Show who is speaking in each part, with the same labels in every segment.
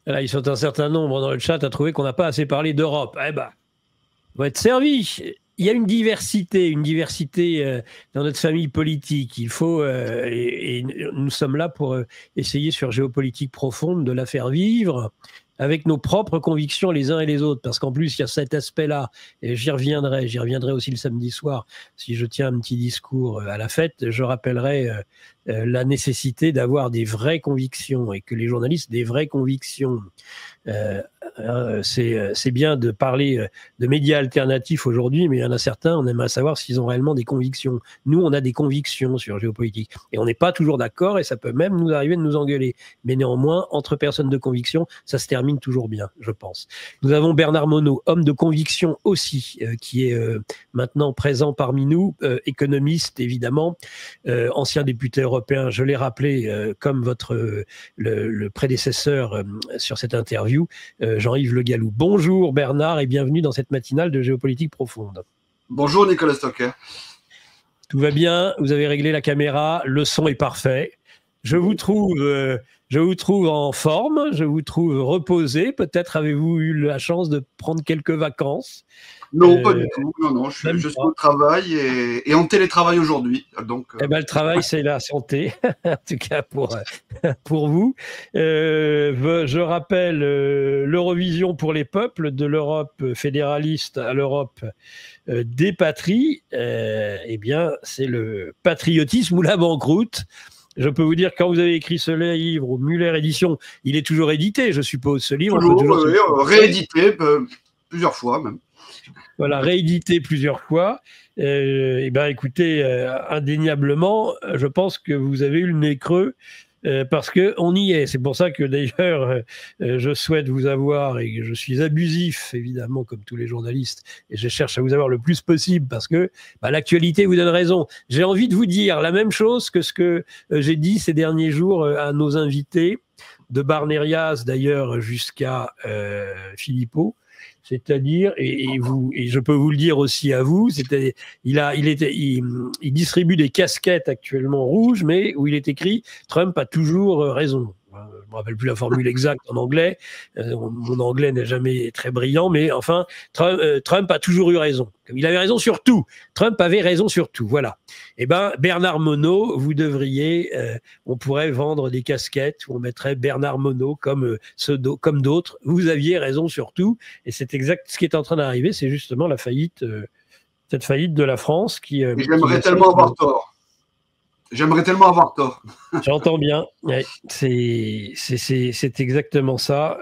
Speaker 1: Là, ils sont un certain nombre dans le chat à trouver qu'on n'a pas assez parlé d'Europe. Eh ben, on va être servi. Il y a une diversité dans notre famille politique. Il faut, et nous sommes là pour essayer sur géopolitique profonde de la faire vivre avec nos propres convictions les uns et les autres. Parce qu'en plus, il y a cet aspect-là, et j'y reviendrai aussi le samedi soir, si je tiens un petit discours à la fête, je rappellerai la nécessité d'avoir des vraies convictions et que les journalistes des vraies convictions. C'est bien de parler de médias alternatifs aujourd'hui, mais il y en a certains, on aimerait savoir s'ils ont réellement des convictions. Nous, on a des convictions sur géopolitique et on n'est pas toujours d'accord et ça peut même nous arriver de nous engueuler. Mais néanmoins, entre personnes de conviction, ça se termine toujours bien, je pense. Nous avons Bernard Monod, homme de conviction aussi, qui est maintenant présent parmi nous, économiste évidemment, ancien député européen, je l'ai rappelé, comme le prédécesseur sur cette interview, Jean-Yves Le Gallou. Bonjour Bernard et bienvenue dans cette matinale de Géopolitique Profonde.
Speaker 2: Bonjour Nicolas Stocker.
Speaker 1: Tout va bien, vous avez réglé la caméra, le son est parfait. Je vous trouve en forme, je vous trouve reposé. Peut-être avez-vous eu la chance de prendre quelques vacances.
Speaker 2: Non, pas du tout. Non, je suis au travail et en télétravail aujourd'hui.
Speaker 1: Eh ben, le travail, c'est la santé, en tout cas pour vous. Je rappelle l'Eurovision pour les peuples, de l'Europe fédéraliste à l'Europe des patries. Eh bien, c'est le patriotisme ou la banqueroute. Je peux vous dire, quand vous avez écrit ce livre au Muller Édition, il est toujours édité, je suppose, ce livre.
Speaker 2: Toujours réédité plusieurs fois même.
Speaker 1: Voilà, réédité plusieurs fois. Eh bien, écoutez, indéniablement, je pense que vous avez eu le nez creux parce qu'on y est. C'est pour ça que d'ailleurs, je souhaite vous avoir et que je suis abusif, évidemment, comme tous les journalistes, et je cherche à vous avoir le plus possible parce que l'actualité vous donne raison. J'ai envie de vous dire la même chose que ce que j'ai dit ces derniers jours à nos invités, de Barnérias d'ailleurs jusqu'à Philippot. C'est-à-dire, et je peux vous le dire aussi à vous, il distribue des casquettes actuellement rouges, mais où il est écrit « Trump a toujours raison ». Je ne me rappelle plus la formule exacte en anglais. Mon anglais n'est jamais très brillant, mais enfin, Trump a toujours eu raison. Il avait raison sur tout. Trump avait raison sur tout. Voilà. Eh bien, Bernard Monod, vous devriez, on pourrait vendre des casquettes où on mettrait Bernard Monod comme d'autres. Vous aviez raison sur tout. Et c'est exact ce qui est en train d'arriver. C'est justement la faillite, cette faillite de la France qui.
Speaker 2: J'aimerais tellement avoir tort. J'aimerais tellement avoir tort.
Speaker 1: J'entends bien. Ouais, c'est exactement ça.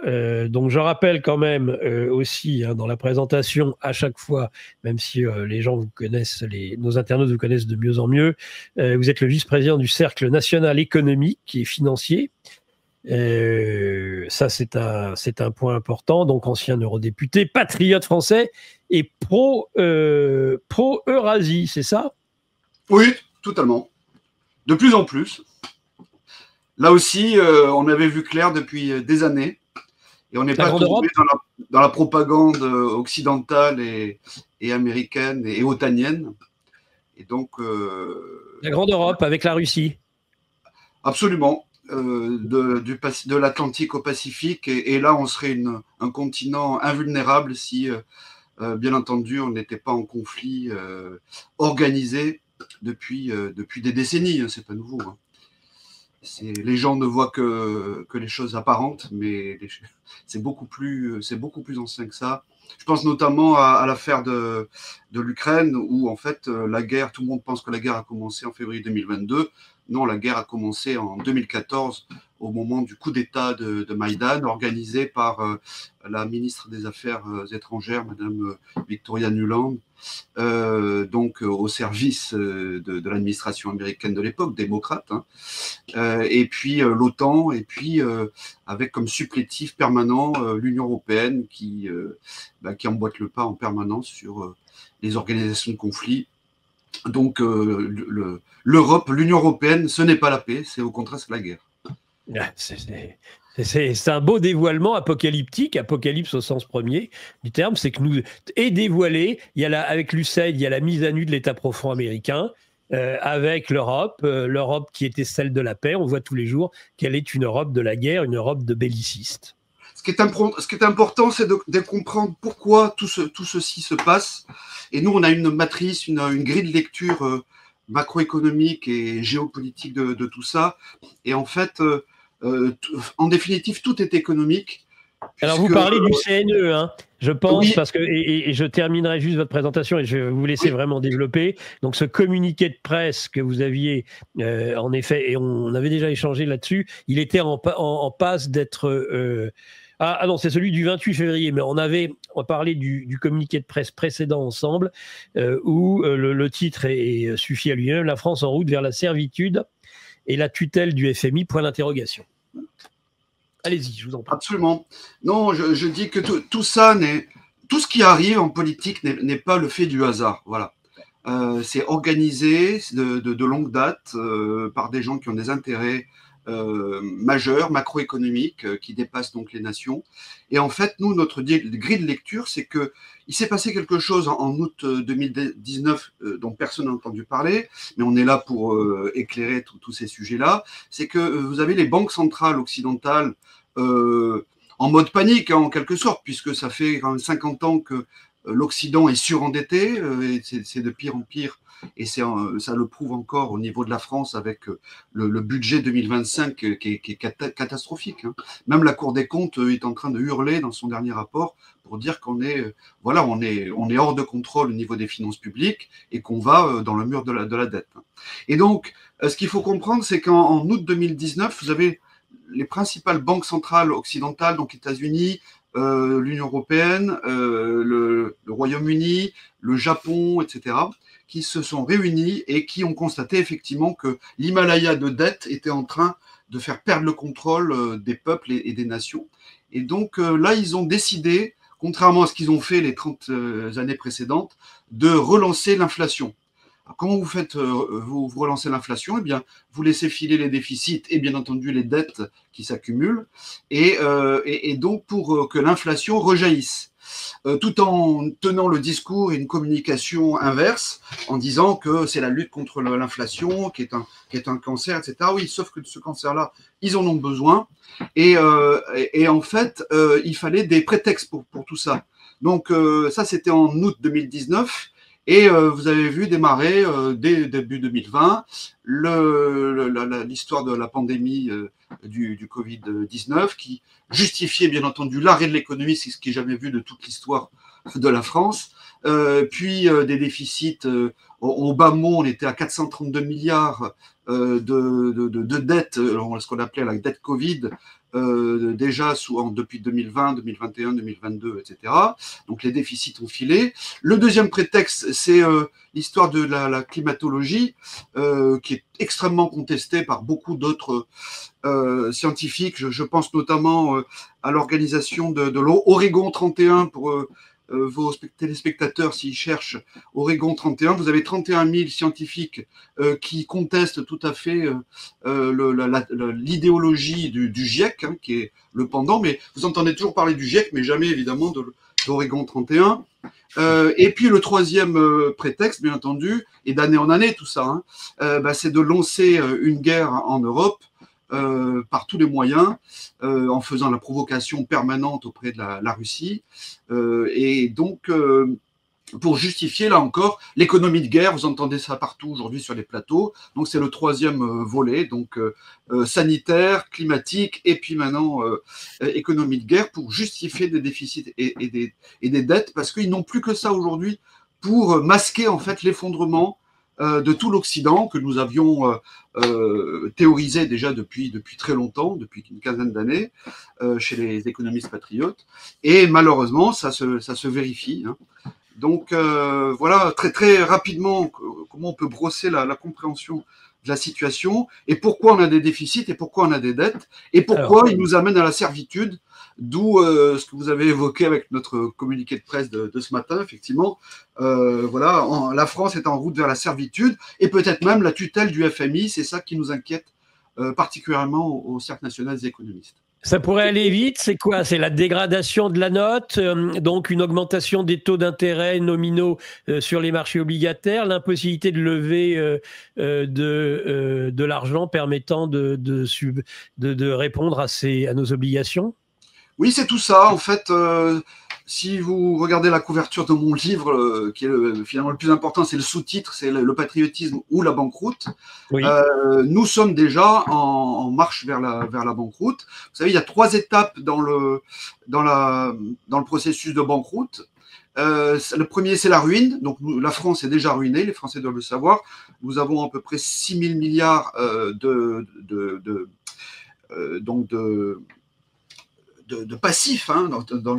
Speaker 1: Donc, je rappelle quand même aussi dans la présentation à chaque fois, même si les gens vous connaissent, nos internautes vous connaissent de mieux en mieux, vous êtes le vice-président du Cercle national économique et financier. Ça, c'est un point important. Donc, ancien eurodéputé, patriote français et pro-Eurasie, c'est ça?
Speaker 2: Oui, totalement. De plus en plus. Là aussi, on avait vu clair depuis des années. Et on n'est pas tombé dans la propagande occidentale et américaine et otanienne. Et donc.
Speaker 1: La Grande Europe avec la Russie.
Speaker 2: Absolument. De l'Atlantique au Pacifique. Et là, on serait un continent invulnérable si, bien entendu, on n'était pas en conflit organisé depuis des décennies. C'est pas nouveau. Hein. Les gens ne voient que les choses apparentes, mais c'est beaucoup plus ancien que ça. Je pense notamment à l'affaire de l'Ukraine, où en fait la guerre, tout le monde pense que la guerre a commencé en février 2022. Non, la guerre a commencé en 2014, au moment du coup d'État de Maïdan, organisé par la ministre des Affaires étrangères, Madame Victoria Nuland, donc au service de l'administration américaine de l'époque, démocrate, hein. Et puis l'OTAN, et puis avec comme supplétif permanent l'Union européenne qui emboîte le pas en permanence sur les organisations de conflits. Donc l'Europe, l'Union européenne, ce n'est pas la paix, c'est au contraire c'est la guerre.
Speaker 1: C'est un beau dévoilement apocalyptique, apocalypse au sens premier du terme, c'est que nous est dévoilé. Avec l'USAID, il y a la mise à nu de l'État profond américain. Avec l'Europe qui était celle de la paix. On voit tous les jours qu'elle est une Europe de la guerre, une Europe de bellicistes.
Speaker 2: Ce qui est important, c'est de comprendre pourquoi tout ceci se passe. Et nous, on a une matrice, une grille de lecture macroéconomique et géopolitique de tout ça. Et en fait, en définitive, tout est économique.
Speaker 1: Alors, vous parlez du CNE, hein, je pense,
Speaker 2: oui.
Speaker 1: parce que, et je terminerai juste votre présentation et je vais vous laisser vraiment développer. Donc, ce communiqué de presse que vous aviez, en effet, et on avait déjà échangé là-dessus, il était en passe d'être... Ah non, c'est celui du 28 février, mais on parlait du communiqué de presse précédent ensemble, où le titre suffit à lui-même, la France en route vers la servitude et la tutelle du FMI, point d'interrogation. Allez-y, je vous en prie.
Speaker 2: Absolument. Non, je dis que tout ce qui arrive en politique n'est pas le fait du hasard. Voilà. C'est organisé de longue date par des gens qui ont des intérêts majeurs, macroéconomiques, qui dépassent donc les nations. Et en fait, nous, notre grille de lecture, c'est que il s'est passé quelque chose en août 2019 dont personne n'a entendu parler, mais on est là pour éclairer tous ces sujets-là. C'est que vous avez les banques centrales occidentales en mode panique, hein, en quelque sorte, puisque ça fait quand même 50 ans que l'Occident est surendetté, et c'est de pire en pire, et ça le prouve encore au niveau de la France avec le budget 2025 qui est catastrophique. Hein. Même la Cour des comptes est en train de hurler dans son dernier rapport pour dire qu'on est, voilà, on est hors de contrôle au niveau des finances publiques et qu'on va dans le mur de la dette. Et donc, ce qu'il faut comprendre, c'est qu'en août 2019, vous avez les principales banques centrales occidentales, donc États-Unis, l'Union européenne, le Royaume-Uni, le Japon, etc., qui se sont réunis et qui ont constaté effectivement que l'Himalaya de dette était en train de faire perdre le contrôle des peuples et des nations. Et donc là, ils ont décidé, contrairement à ce qu'ils ont fait les 30 années précédentes, de relancer l'inflation. Alors, comment vous faites, vous relancez l'inflation? Eh bien, vous laissez filer les déficits et bien entendu les dettes qui s'accumulent, et donc pour que l'inflation rejaillisse. Tout en tenant le discours et une communication inverse, en disant que c'est la lutte contre l'inflation qui est un cancer, etc. Oui, sauf que de ce cancer-là, ils en ont besoin. Et en fait, il fallait des prétextes pour tout ça. Donc ça, c'était en août 2019. Et vous avez vu démarrer dès début 2020 l'histoire de la pandémie du Covid-19 qui justifiait bien entendu l'arrêt de l'économie, c'est ce qui est jamais vu de toute l'histoire de la France. Puis des déficits au bas mot, on était à 432 milliards de dettes, ce qu'on appelait la dette Covid, déjà depuis 2020, 2021, 2022, etc. Donc les déficits ont filé. Le deuxième prétexte, c'est l'histoire de la climatologie, qui est extrêmement contestée par beaucoup d'autres scientifiques. Je pense notamment à l'organisation de l'Oregon 31 pour vos téléspectateurs, s'ils cherchent Oregon 31, vous avez 31 000 scientifiques qui contestent tout à fait l'idéologie du GIEC, hein, qui est le pendant, mais vous entendez toujours parler du GIEC, mais jamais évidemment d'Oregon 31. Et puis le troisième prétexte, bien entendu, et d'année en année tout ça, hein, c'est de lancer une guerre en Europe par tous les moyens, en faisant la provocation permanente auprès de la Russie. Et donc, pour justifier, là encore, l'économie de guerre, vous entendez ça partout aujourd'hui sur les plateaux. Donc, c'est le troisième volet, donc sanitaire, climatique, et puis maintenant économie de guerre, pour justifier des déficits et des dettes, parce qu'ils n'ont plus que ça aujourd'hui pour masquer en fait l'effondrement de tout l'Occident que nous avions théorisé déjà depuis très longtemps, depuis une quinzaine d'années, chez les économistes patriotes. Et malheureusement, ça se vérifie. Hein. Donc voilà, très très rapidement, comment on peut brosser la compréhension de la situation, et pourquoi on a des déficits, et pourquoi on a des dettes, et pourquoi ils nous amènent à la servitude, d'où ce que vous avez évoqué avec notre communiqué de presse de ce matin, effectivement. Voilà, la France est en route vers la servitude, et peut-être même la tutelle du FMI, c'est ça qui nous inquiète particulièrement au Cercle national des économistes.
Speaker 1: Ça pourrait aller vite, c'est quoi? C'est la dégradation de la note, donc une augmentation des taux d'intérêt nominaux sur les marchés obligataires, l'impossibilité de lever de l'argent permettant de répondre à nos obligations?
Speaker 2: Oui, c'est tout ça. En fait, si vous regardez la couverture de mon livre, qui est finalement le plus important, c'est le sous-titre, c'est le patriotisme ou la banqueroute.
Speaker 1: Oui.
Speaker 2: Nous sommes déjà en marche vers la banqueroute. Vous savez, il y a 3 étapes dans le processus de banqueroute. Le premier, c'est la ruine. Donc, la France est déjà ruinée, les Français doivent le savoir. Nous avons à peu près 6 000 milliards de passifs, hein,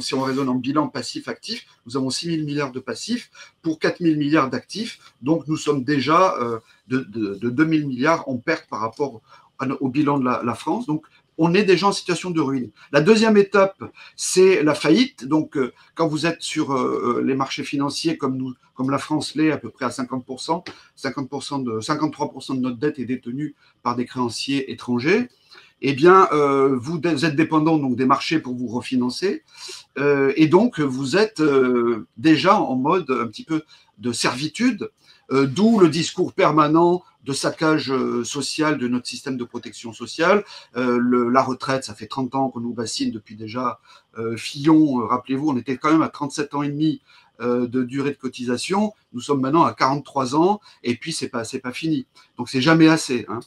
Speaker 2: si on raisonne en bilan passif-actif, nous avons 6 000 milliards de passifs pour 4 000 milliards d'actifs. Donc, nous sommes déjà de 2 000 milliards en perte par rapport au bilan de la France. Donc, on est déjà en situation de ruine. La deuxième étape, c'est la faillite. Donc, quand vous êtes sur les marchés financiers, comme la France l'est, à peu près à 50%, 53% de notre dette est détenue par des créanciers étrangers. Eh bien, vous êtes dépendant donc des marchés pour vous refinancer, et donc vous êtes déjà en mode un petit peu de servitude, d'où le discours permanent de saccage social de notre système de protection sociale. La retraite, ça fait 30 ans qu'on nous bassine depuis déjà Fillon, rappelez-vous, on était quand même à 37 ans et demi de durée de cotisation. Nous sommes maintenant à 43 ans, et puis c'est pas fini. Donc c'est jamais assez. Hein.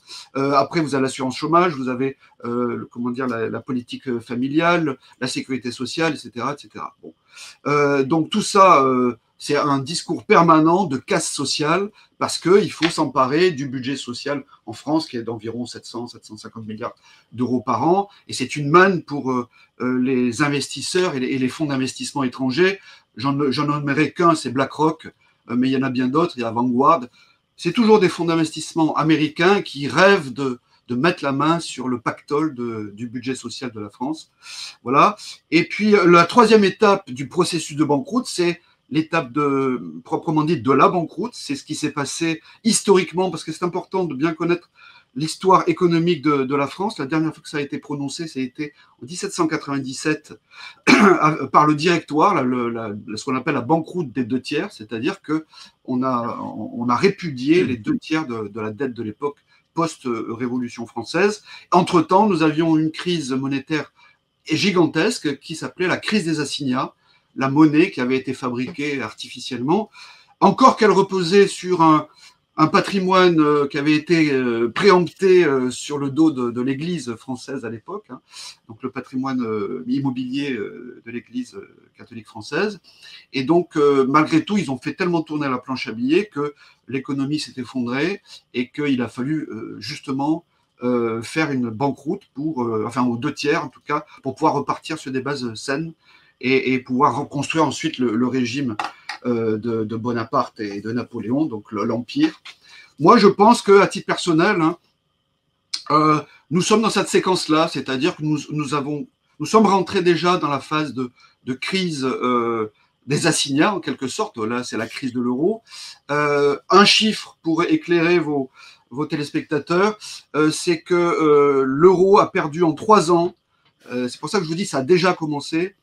Speaker 2: Après, vous avez l'assurance chômage, vous avez la politique familiale, la sécurité sociale, etc., etc. Bon. Donc tout ça, c'est un discours permanent de casse sociale, parce qu'il faut s'emparer du budget social en France, qui est d'environ 750 milliards d'euros par an, et c'est une manne pour les investisseurs et les fonds d'investissement étrangers. J'en nommerai qu'un, c'est BlackRock, mais il y en a bien d'autres, il y a Vanguard. C'est toujours des fonds d'investissement américains qui rêvent de mettre la main sur le pactole du budget social de la France. Voilà. Et puis, la troisième étape du processus de banqueroute, c'est l'étape proprement dite de la banqueroute. C'est ce qui s'est passé historiquement, parce que c'est important de bien connaître l'histoire économique de la France. La dernière fois que ça a été prononcé, ça a été en 1797 par le Directoire, ce qu'on appelle la banqueroute des 2 tiers, c'est-à-dire qu'on a répudié les 2 tiers de la dette de l'époque post-Révolution française. Entre-temps, nous avions une crise monétaire gigantesque qui s'appelait la crise des assignats, la monnaie qui avait été fabriquée artificiellement, encore qu'elle reposait sur un patrimoine qui avait été préempté sur le dos de l'Église française à l'époque, hein, donc le patrimoine immobilier de l'Église catholique française. Et donc, malgré tout, ils ont fait tellement tourner la planche à billets que l'économie s'est effondrée et qu'il a fallu justement faire une banqueroute aux 2 tiers en tout cas, pour pouvoir repartir sur des bases saines et pouvoir reconstruire ensuite le régime de Bonaparte et de Napoléon, donc l'Empire. Moi, je pense qu'à titre personnel, hein, nous sommes dans cette séquence-là, c'est-à-dire que nous sommes rentrés déjà dans la phase de crise des assignats, en quelque sorte. Là, c'est la crise de l'euro. Un chiffre pour éclairer vos téléspectateurs, c'est que l'euro a perdu en 3 ans, c'est pour ça que je vous dis ça a déjà commencé,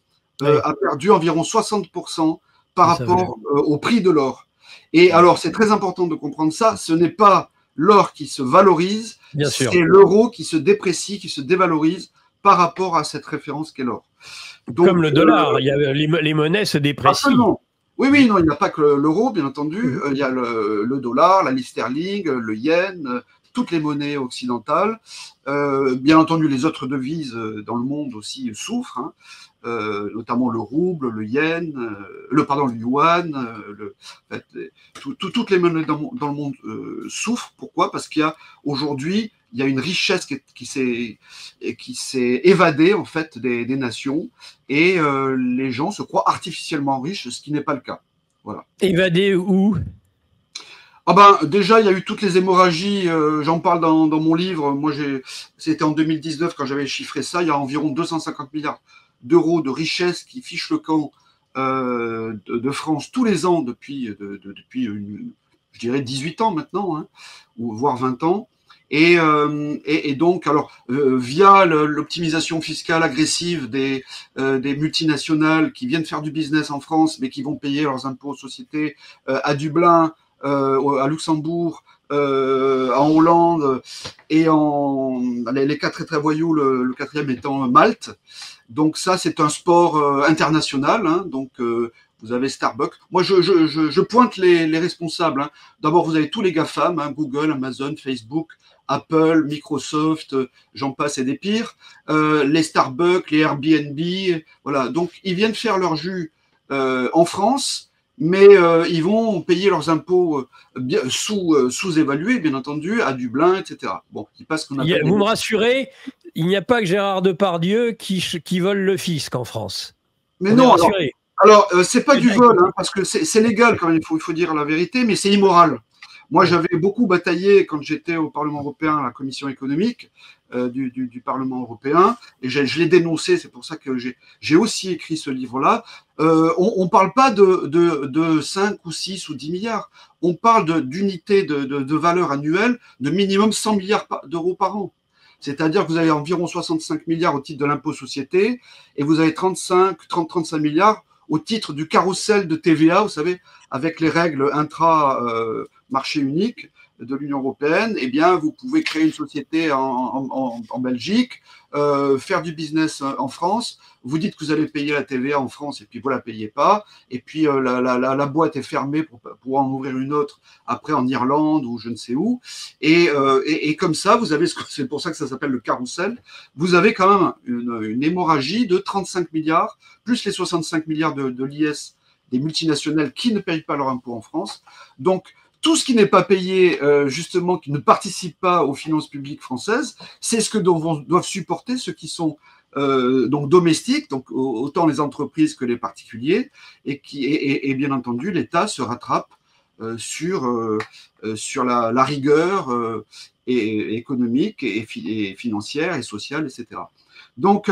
Speaker 2: a perdu environ 60% par rapport au prix de l'or. Et alors, c'est très important de comprendre ça, ce n'est pas l'or qui se valorise, c'est l'euro qui se déprécie, qui se dévalorise par rapport à cette référence qu'est l'or.
Speaker 1: Comme le dollar, les monnaies se déprécient.
Speaker 2: Absolument. Oui, non, il n'y a pas que l'euro, bien entendu. Il y a le dollar, la livre sterling, le yen, toutes les monnaies occidentales. Bien entendu, les autres devises dans le monde aussi souffrent, hein. Notamment le rouble, le yen, le yuan, toutes les monnaies dans le monde souffrent. Pourquoi ? Parce qu'aujourd'hui, il y a une richesse qui s'est évadée en fait des nations, et les gens se croient artificiellement riches, ce qui n'est pas le cas. Voilà.
Speaker 1: Évadée où ?
Speaker 2: Déjà, il y a eu toutes les hémorragies, j'en parle dans mon livre. Moi, c'était en 2019 quand j'avais chiffré ça, il y a environ 250 milliards d'euros de richesse qui fichent le camp de France tous les ans depuis je dirais 18 ans maintenant, hein, ou voire 20 ans. Et donc, alors, via l'optimisation fiscale agressive des multinationales qui viennent faire du business en France, mais qui vont payer leurs impôts aux sociétés à Dublin, à Luxembourg, en Hollande, et les 4 très très voyous, le 4e étant Malte. Donc ça, c'est un sport international, hein, donc vous avez Starbucks. Moi, je pointe les responsables, hein. D'abord, vous avez tous les GAFAM, hein, Google, Amazon, Facebook, Apple, Microsoft, j'en passe et des pires, les Starbucks, les Airbnb, voilà. Donc, ils viennent faire leur jus en France, mais ils vont payer leurs impôts sous-évalués, bien entendu, à Dublin, etc. Bon, ils passent qu'on appelle
Speaker 1: vous me rassurez, il n'y a pas que Gérard Depardieu qui vole le fisc en France.
Speaker 2: Mais non, alors c'est pas du vol, hein, parce que c'est légal quand même, il faut dire la vérité, mais c'est immoral. Moi, j'avais beaucoup bataillé quand j'étais au Parlement européen, à la commission économique du Parlement européen, et je l'ai dénoncé, c'est pour ça que j'ai aussi écrit ce livre-là. On ne parle pas de 5 ou 6 ou 10 milliards, on parle d'unités de valeur annuelle de minimum 100 milliards d'euros par an. C'est-à-dire que vous avez environ 65 milliards au titre de l'impôt société, et vous avez 30-35 milliards au titre du carrousel de TVA, vous savez, avec les règles intra-marché unique de l'Union européenne. Eh bien, vous pouvez créer une société en Belgique, faire du business en France. Vous dites que vous allez payer la TVA en France et puis vous la payez pas. Et puis la boîte est fermée pour en ouvrir une autre après en Irlande ou je ne sais où. Et comme ça, vous avez, c'est pour ça que ça s'appelle le carrousel. Vous avez quand même une hémorragie de 35 milliards plus les 65 milliards de l'IS des multinationales qui ne payent pas leur impôt en France. Donc tout ce qui n'est pas payé, justement, qui ne participe pas aux finances publiques françaises, c'est ce que doivent supporter ceux qui sont donc domestiques, donc autant les entreprises que les particuliers, et bien entendu, l'État se rattrape sur la rigueur économique et financière et sociale, etc. Donc,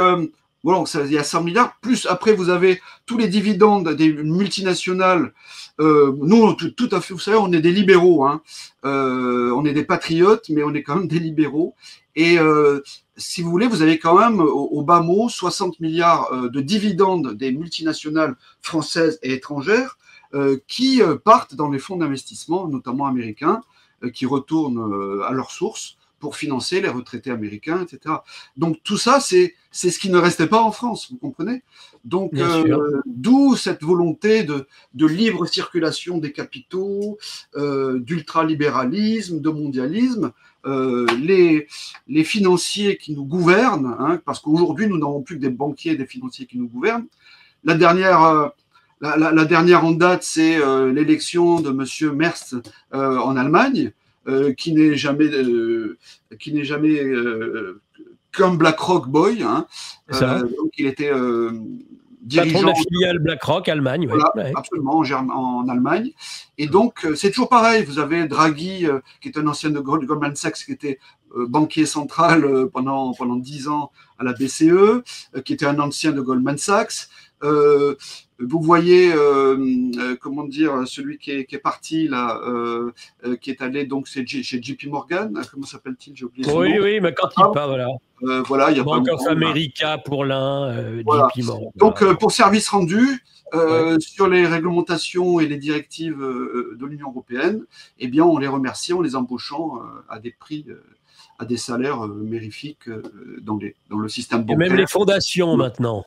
Speaker 2: voilà, il y a 100 milliards, plus après vous avez tous les dividendes des multinationales. Nous, tout à fait, vous savez, on est des libéraux, hein. On est des patriotes, mais on est quand même des libéraux. Et si vous voulez, vous avez quand même au bas mot 60 milliards de dividendes des multinationales françaises et étrangères qui partent dans les fonds d'investissement, notamment américains, qui retournent à leur source pour financer les retraités américains, etc. Donc tout ça, c'est ce qui ne restait pas en France, vous comprenez? Donc d'où cette volonté de libre circulation des capitaux, d'ultralibéralisme, de mondialisme. Les financiers qui nous gouvernent, hein, parce qu'aujourd'hui nous n'avons plus que des banquiers et des financiers qui nous gouvernent. La dernière en date, c'est l'élection de Monsieur Merz en Allemagne. Qui n'est jamais qu'un BlackRock boy, hein. Donc il était dirigeant
Speaker 1: patron de la filiale BlackRock Allemagne,
Speaker 2: voilà, ouais. Absolument, en Allemagne. Et donc c'est toujours pareil. Vous avez Draghi, qui est un ancien de Goldman Sachs, qui était banquier central pendant 10 ans à la BCE, qui était un ancien de Goldman Sachs. Vous voyez, comment dire, celui qui est parti là, qui est allé donc chez JP Morgan, comment s'appelle-t-il? J'ai oublié son nom.
Speaker 1: Oui, mais quand il part, voilà.
Speaker 2: Voilà, il y a
Speaker 1: Bank of America pour l'un,
Speaker 2: voilà.
Speaker 1: JP Morgan.
Speaker 2: Donc pour service rendu sur les réglementations et les directives de l'Union européenne, eh bien on les remercie en les embauchant à des prix. À des salaires mérifiques dans le système bancaire.
Speaker 1: Et même les fondations maintenant.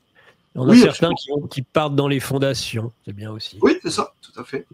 Speaker 1: On a certains qui partent dans les fondations, c'est bien aussi.
Speaker 2: Oui, c'est ça, tout à fait.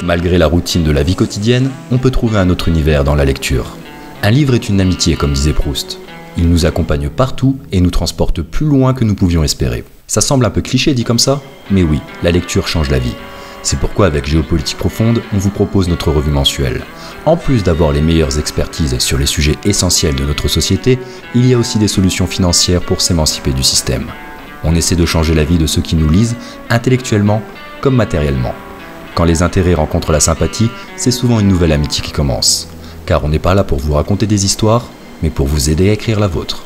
Speaker 3: Malgré la routine de la vie quotidienne, on peut trouver un autre univers dans la lecture. Un livre est une amitié, comme disait Proust. Il nous accompagne partout et nous transporte plus loin que nous pouvions espérer. Ça semble un peu cliché dit comme ça, mais oui, la lecture change la vie. C'est pourquoi avec Géopolitique Profonde, on vous propose notre revue mensuelle. En plus d'avoir les meilleures expertises sur les sujets essentiels de notre société, il y a aussi des solutions financières pour s'émanciper du système. On essaie de changer la vie de ceux qui nous lisent, intellectuellement comme matériellement. Quand les intérêts rencontrent la sympathie, c'est souvent une nouvelle amitié qui commence. Car on n'est pas là pour vous raconter des histoires, mais pour vous aider à écrire la vôtre.